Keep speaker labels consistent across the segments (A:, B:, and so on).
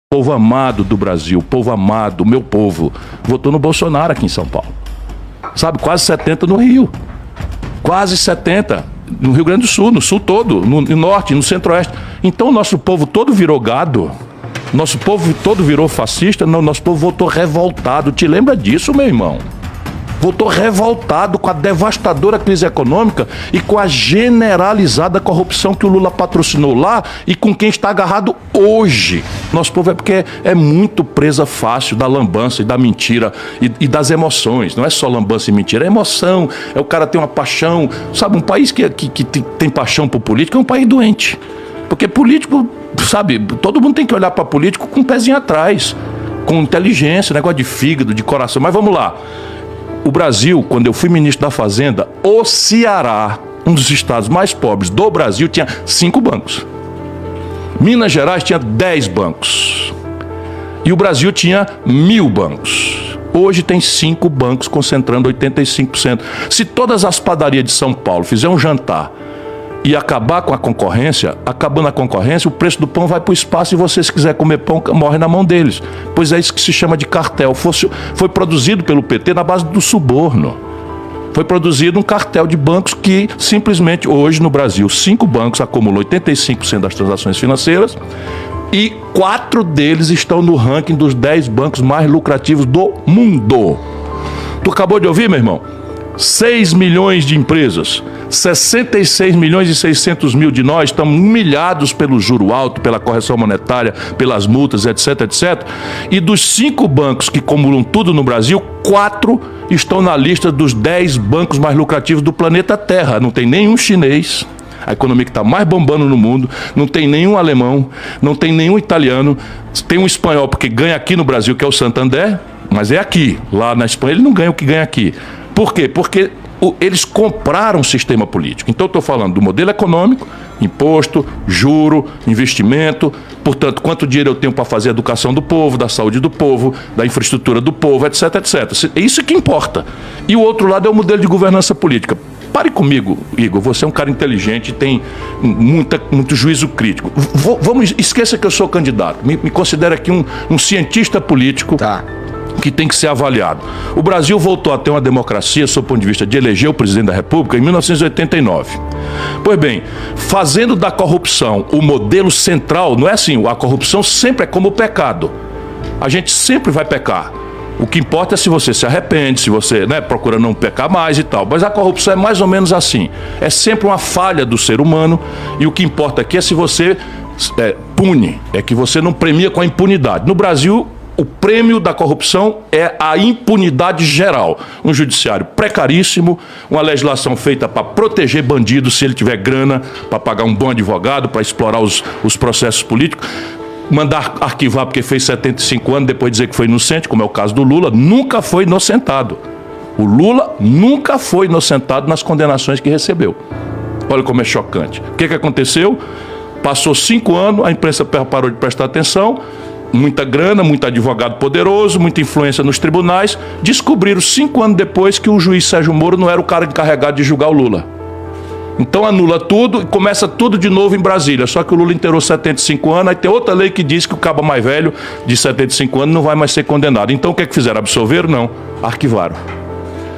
A: povo amado do Brasil, povo amado, meu povo, votou no Bolsonaro aqui em São Paulo. Sabe, quase 70 no Rio. Quase 70 no Rio Grande do Sul, no Sul todo, no Norte, no Centro-Oeste. Então o nosso povo todo virou gado. Nosso povo todo virou fascista. Não, nosso povo votou revoltado. Te lembra disso, meu irmão? Votou revoltado com a devastadora crise econômica e com a generalizada corrupção que o Lula patrocinou lá e com quem está agarrado hoje. Nosso povo é porque é muito presa fácil da lambança e da mentira e das emoções. Não é só lambança e mentira, é emoção. É o cara ter uma paixão. Sabe, um país que tem paixão por política é um país doente. Porque político, sabe, todo mundo tem que olhar para político com um pezinho atrás, com inteligência, negócio de fígado, de coração. Mas vamos lá. O Brasil, quando eu fui ministro da Fazenda, o Ceará, um dos estados mais pobres do Brasil, tinha 5 bancos. Minas Gerais tinha 10 bancos. E o Brasil tinha 1.000 bancos. Hoje tem 5 bancos concentrando 85%. Se todas as padarias de São Paulo fizerem um jantar e acabar com a concorrência, acabando a concorrência, o preço do pão vai para o espaço e você, se quiser comer pão, morre na mão deles. Pois é isso que se chama de cartel. Foi produzido pelo PT na base do suborno. Foi produzido um cartel de bancos que simplesmente, hoje no Brasil, 5 bancos acumulam 85% das transações financeiras e 4 deles estão no ranking dos 10 bancos mais lucrativos do mundo. Tu acabou de ouvir, meu irmão? 6 milhões de empresas, 66 milhões e 600 mil de nós estamos humilhados pelo juro alto, pela correção monetária, pelas multas, etc, etc. E dos 5 bancos que acumulam tudo no Brasil, 4 estão na lista dos 10 bancos mais lucrativos do planeta Terra. Não tem nenhum chinês, a economia que está mais bombando no mundo, não tem nenhum alemão, não tem nenhum italiano, tem um espanhol, porque ganha aqui no Brasil, que é o Santander, mas é aqui. Lá na Espanha ele não ganha o que ganha aqui. Por quê? Porque eles compraram o sistema político. Então eu estou falando do modelo econômico, imposto, juro, investimento, portanto, quanto dinheiro eu tenho para fazer a educação do povo, da saúde do povo, da infraestrutura do povo, etc, etc. É isso que importa. E o outro lado é o modelo de governança política. Pare comigo, Igor, você é um cara inteligente, tem muito juízo crítico. Esqueça que eu sou candidato, me considere aqui um cientista político.
B: Tá.
A: Que tem que ser avaliado. O Brasil voltou a ter uma democracia, sob o ponto de vista de eleger o presidente da República, em 1989. Pois bem, fazendo da corrupção o modelo central, não é assim, a corrupção sempre é como o pecado. A gente sempre vai pecar. O que importa é se você se arrepende, se você procura não pecar mais e tal. Mas a corrupção é mais ou menos assim. É sempre uma falha do ser humano e o que importa aqui é se você pune, é que você não premia com a impunidade. No Brasil, o prêmio da corrupção é a impunidade geral. Um judiciário precaríssimo, uma legislação feita para proteger bandidos se ele tiver grana, para pagar um bom advogado, para explorar os processos políticos. Mandar arquivar porque fez 75 anos, depois dizer que foi inocente, como é o caso do Lula, nunca foi inocentado. O Lula nunca foi inocentado nas condenações que recebeu. Olha como é chocante. O que aconteceu? Passou 5 anos, a imprensa parou de prestar atenção, muita grana, muito advogado poderoso, muita influência nos tribunais. Descobriram 5 anos depois que o juiz Sérgio Moro não era o cara encarregado de julgar o Lula. Então anula tudo e começa tudo de novo em Brasília. Só que o Lula inteirou 75 anos, aí tem outra lei que diz que o cabo mais velho de 75 anos não vai mais ser condenado. Então o que é que fizeram? Absolveram? Não. Arquivaram.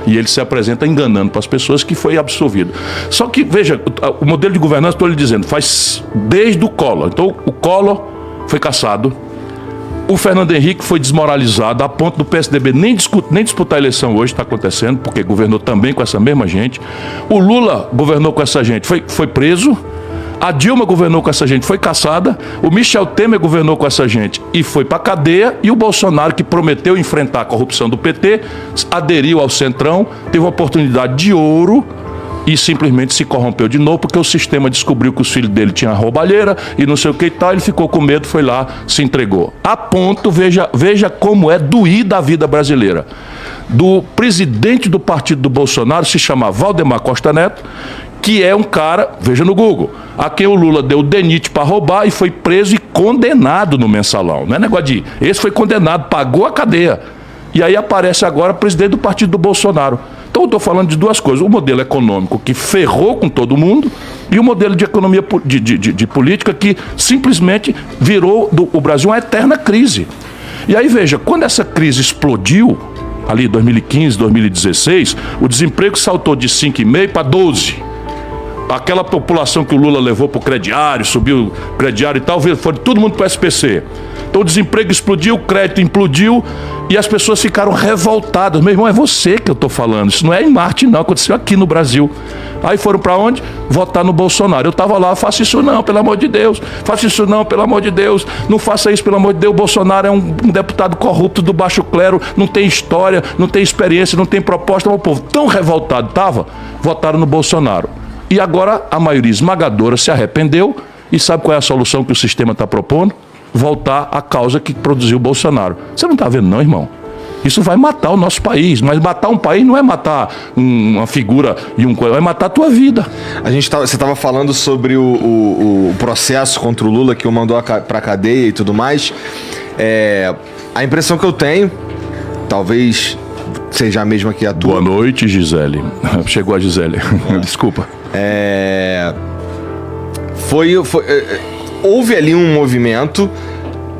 A: E ele se apresenta enganando para as pessoas que foi absolvido. Só que, veja, o modelo de governança, estou lhe dizendo, faz desde o Collor. Então o Collor foi cassado. O Fernando Henrique foi desmoralizado a ponto do PSDB nem disputar a eleição hoje, está acontecendo, porque governou também com essa mesma gente. O Lula governou com essa gente, foi preso. A Dilma governou com essa gente, foi cassada. O Michel Temer governou com essa gente e foi para a cadeia. E o Bolsonaro, que prometeu enfrentar a corrupção do PT, aderiu ao Centrão, teve uma oportunidade de ouro e simplesmente se corrompeu de novo, porque o sistema descobriu que os filhos dele tinham roubalheira e não sei o que e tal, ele ficou com medo, foi lá, se entregou. A ponto, veja como é doída a vida brasileira. Do presidente do partido do Bolsonaro, se chama Valdemar Costa Neto, que é um cara, veja no Google, a quem o Lula deu o DENIT para roubar e foi preso e condenado no Mensalão. Não é negócio de... Esse foi condenado, pagou a cadeia. E aí aparece agora presidente do partido do Bolsonaro. Então Então eu estou falando de duas coisas. O modelo econômico que ferrou com todo mundo e o modelo de economia de política que simplesmente virou o Brasil uma eterna crise. E aí veja, quando essa crise explodiu, ali 2015, 2016, o desemprego saltou de 5,5 para 12. Aquela população que o Lula levou para o crediário, subiu o crediário e tal, foi todo mundo para o SPC. Então o desemprego explodiu, o crédito implodiu e as pessoas ficaram revoltadas. Meu irmão, é você que eu estou falando. Isso não é em Marte, não. Aconteceu aqui no Brasil. Aí foram para onde? Votar no Bolsonaro. Eu estava lá, faça isso não, pelo amor de Deus. Faça isso não, pelo amor de Deus. Não faça isso, pelo amor de Deus. O Bolsonaro é um deputado corrupto do baixo clero, não tem história, não tem experiência, não tem proposta. O povo tão revoltado estava, votaram no Bolsonaro. E agora a maioria esmagadora se arrependeu e sabe qual é a solução que o sistema está propondo? Voltar à causa que produziu o Bolsonaro. Você não está vendo não, irmão? Isso vai matar o nosso país, mas matar um país não é matar uma figura e é matar a tua vida.
B: Você estava falando sobre o processo contra o Lula que o mandou para a cadeia e tudo mais. A impressão que eu tenho, talvez seja a mesma que a tua.
A: Boa noite, Gisele. Chegou a Gisele. Desculpa.
B: Houve ali um movimento.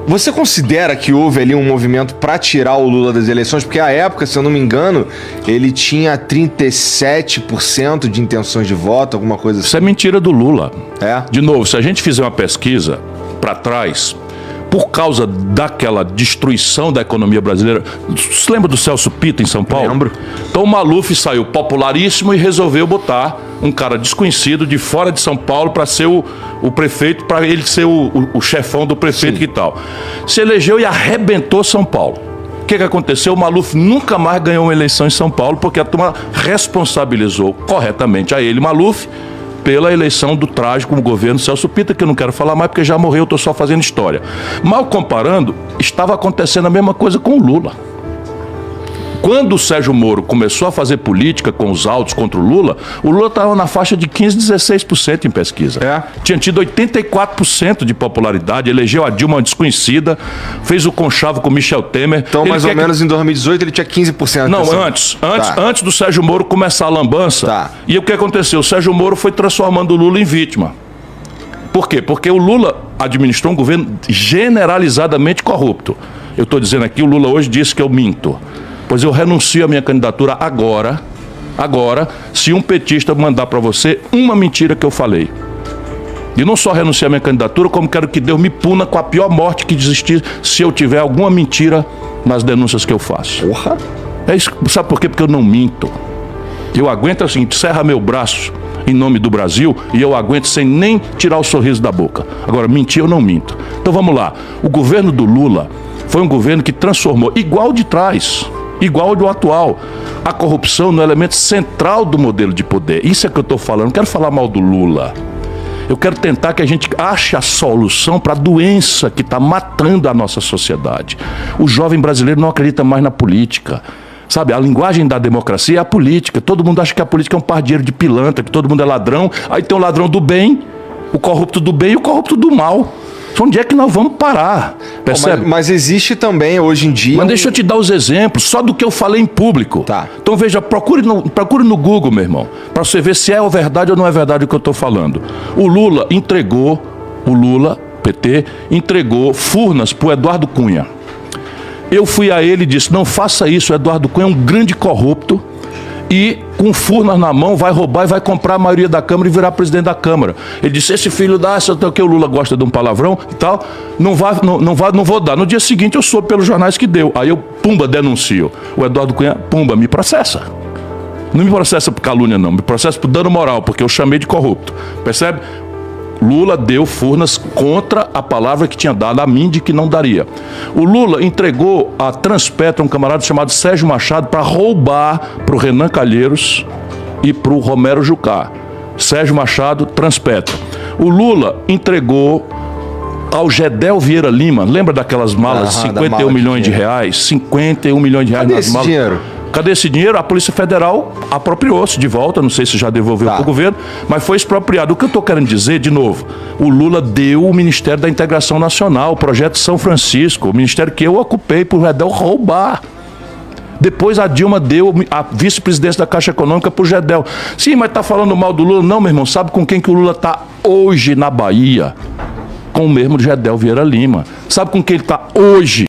B: Você considera que houve ali um movimento para tirar o Lula das eleições? Porque à época, se eu não me engano, ele tinha 37% de intenções de voto, alguma coisa assim.
A: Isso é mentira do Lula.
B: É?
A: De novo, se a gente fizer uma pesquisa para trás, por causa daquela destruição da economia brasileira, você lembra do Celso Pitta em São Paulo?
B: Lembro.
A: Então o Maluf saiu popularíssimo e resolveu botar um cara desconhecido de fora de São Paulo para ser o prefeito, para ele ser o chefão do prefeito. Sim. E tal. Se elegeu e arrebentou São Paulo. O que aconteceu? O Maluf nunca mais ganhou uma eleição em São Paulo porque a turma responsabilizou corretamente a ele, Maluf, pela eleição do trágico governo Celso Pitta, que eu não quero falar mais porque já morreu, eu estou só fazendo história. Mal comparando, estava acontecendo a mesma coisa com o Lula. Quando o Sérgio Moro começou a fazer política com os autos contra o Lula estava na faixa de 15%, 16% em pesquisa. Tinha tido 84% de popularidade, elegeu a Dilma desconhecida, fez o conchavo com o Michel Temer.
B: Então, mais ou menos em 2018 ele tinha 15%.
A: Não, antes do Sérgio Moro começar a lambança.
B: Tá.
A: E o que aconteceu? O Sérgio Moro foi transformando o Lula em vítima. Por quê? Porque o Lula administrou um governo generalizadamente corrupto. Eu estou dizendo aqui, o Lula hoje disse que eu minto. Pois eu renuncio à minha candidatura agora, se um petista mandar para você uma mentira que eu falei. E não só renunciar à minha candidatura, como quero que Deus me puna com a pior morte que existir se eu tiver alguma mentira nas denúncias que eu faço.
B: Porra!
A: É isso, sabe por quê? Porque eu não minto. Eu aguento assim, serra meu braço em nome do Brasil e eu aguento sem nem tirar o sorriso da boca. Agora, mentir eu não minto. Então vamos lá. O governo do Lula foi um governo que transformou, igual de trás, igual do atual, a corrupção no elemento central do modelo de poder. Isso é que eu estou falando. Não quero falar mal do Lula. Eu quero tentar que a gente ache a solução para a doença que está matando a nossa sociedade. O jovem brasileiro não acredita mais na política. Sabe, a linguagem da democracia é a política. Todo mundo acha que a política é um pardieiro de pilantra, que todo mundo é ladrão. Aí tem o ladrão do bem, o corrupto do bem e o corrupto do mal. Onde é que nós vamos parar? Percebe?
B: Mas existe também hoje em dia...
A: Mas deixa eu te dar os exemplos, só do que eu falei em público.
B: Tá.
A: Então veja, procure no Google, meu irmão, para você ver se é verdade ou não é verdade o que eu estou falando. O Lula, PT, entregou Furnas para o Eduardo Cunha. Eu fui a ele e disse, não faça isso, o Eduardo Cunha é um grande corrupto e com Furnas na mão vai roubar e vai comprar a maioria da Câmara e virar presidente da Câmara. Ele disse, esse filho dá, que o Lula gosta de um palavrão e tal, não vou dar. No dia seguinte eu soube pelos jornais que deu. Aí eu, pumba, denuncio. O Eduardo Cunha, pumba, me processa. Não me processa por calúnia não, me processa por dano moral, porque eu chamei de corrupto. Percebe? Lula deu Furnas contra a palavra que tinha dado a mim de que não daria. O Lula entregou a Transpetro um camarada chamado Sérgio Machado para roubar para o Renan Calheiros e para o Romero Jucá. Sérgio Machado, Transpetro. O Lula entregou ao Gedel Vieira Lima, lembra daquelas malas de 51 milhões de reais? 51 milhões de reais nas malas. Cadê esse dinheiro? Cadê esse dinheiro? A Polícia Federal apropriou-se de volta, não sei se já devolveu para o governo, mas foi expropriado. O que eu estou querendo dizer, de novo, o Lula deu o Ministério da Integração Nacional, o Projeto São Francisco, o ministério que eu ocupei por Gedel roubar. Depois a Dilma deu a vice-presidência da Caixa Econômica para o Gedel. Sim, mas está falando mal do Lula? Não, meu irmão. Sabe com quem que o Lula está hoje na Bahia? Com o mesmo Gedel Vieira Lima. Sabe com quem ele está hoje